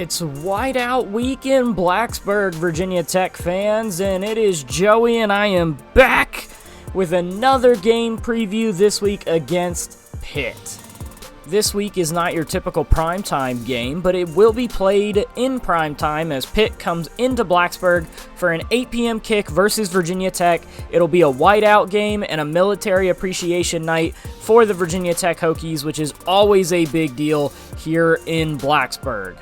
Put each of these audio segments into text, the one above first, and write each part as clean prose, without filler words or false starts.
It's whiteout week in Blacksburg, Virginia Tech fans, and it is Joey, and I am back with another game preview this week against Pitt. This week is not your typical primetime game, but it will be played in primetime as Pitt comes into Blacksburg for an 8 p.m. kick versus Virginia Tech. It'll be a whiteout game and a military appreciation night for the Virginia Tech Hokies, which is always a big deal here in Blacksburg.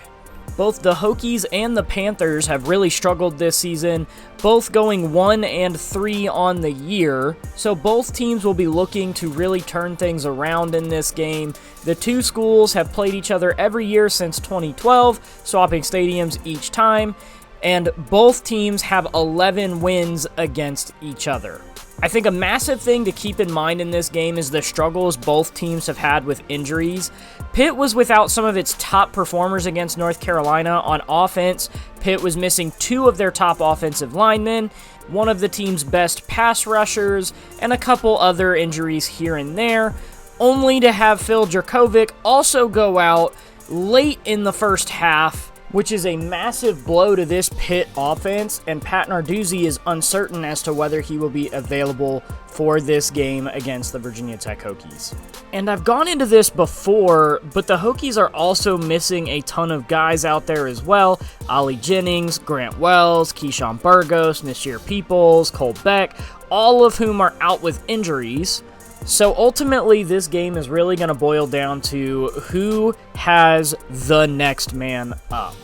Both the Hokies and the Panthers have really struggled this season, both going 1-3 on the year, so both teams will be looking to really turn things around in this game. The two schools have played each other every year since 2012, swapping stadiums each time, and both teams have 11 wins against each other. I think a massive thing to keep in mind in this game is the struggles both teams have had with injuries. Pitt was without some of its top performers against North Carolina. On offense, Pitt was missing two of their top offensive linemen, one of the team's best pass rushers, and a couple other injuries here and there, only to have Phil Jurkovec also go out late in the first half, which is a massive blow to this Pitt offense, and Pat Narduzzi is uncertain as to whether he will be available for this game against the Virginia Tech Hokies. And I've gone into this before, but the Hokies are also missing a ton of guys out there as well. Ollie Jennings, Grant Wells, Keyshawn Burgos, Nasir Peoples, Cole Beck, all of whom are out with injuries. So ultimately, this game is really going to boil down to who has the next man up.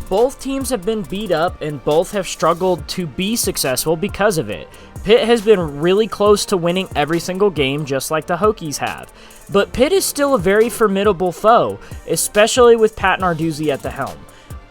Both teams have been beat up and both have struggled to be successful because of it. Pitt has been really close to winning every single game, just like the Hokies have. But Pitt is still a very formidable foe, especially with Pat Narduzzi at the helm.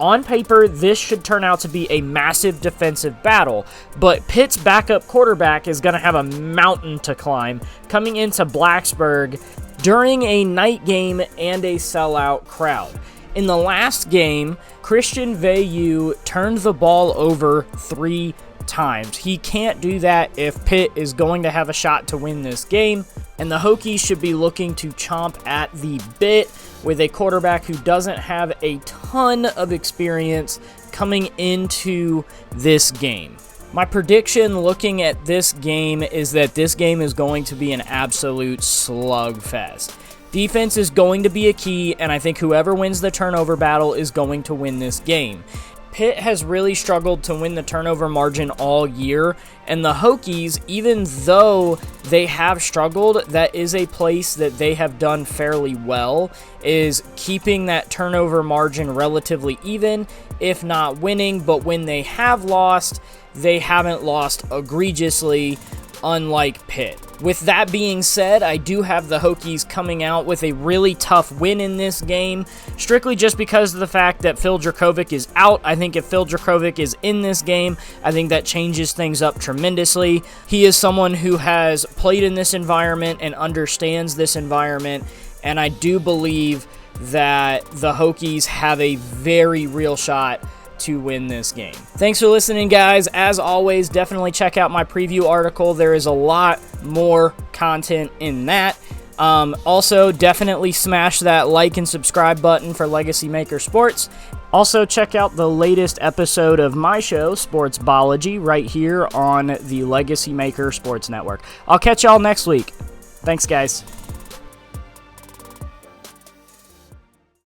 On paper, this should turn out to be a massive defensive battle, but Pitt's backup quarterback is going to have a mountain to climb coming into Blacksburg during a night game and a sellout crowd. In the last game, Christian Veilleux turned the ball over 3 times. He can't do that if Pitt is going to have a shot to win this game, and the Hokies should be looking to chomp at the bit with a quarterback who doesn't have a ton of experience coming into this game. My prediction looking at this game is that this game is going to be an absolute slugfest. Defense is going to be a key, and I think whoever wins the turnover battle is going to win this game. Pitt has really struggled to win the turnover margin all year, and the Hokies, even though they have struggled, that is a place that they have done fairly well, is keeping that turnover margin relatively even, if not winning, but when they have lost, they haven't lost egregiously, unlike Pitt. With that being said, I do have the Hokies coming out with a really tough win in this game, strictly just because of the fact that Phil Jurkovec is out. I think if Phil Jurkovec is in this game, I think that changes things up tremendously. He is someone who has played in this environment and understands this environment, and I do believe that the Hokies have a very real shot to win this game. Thanks for listening, guys. As always, definitely check out my preview article. There is a lot more content in that. Also, definitely smash that like and subscribe button for LegacyMaker Sports. Also, check out the latest episode of my show, Sportsbology, right here on the LegacyMaker Sports Network. I'll catch y'all next week. Thanks, guys.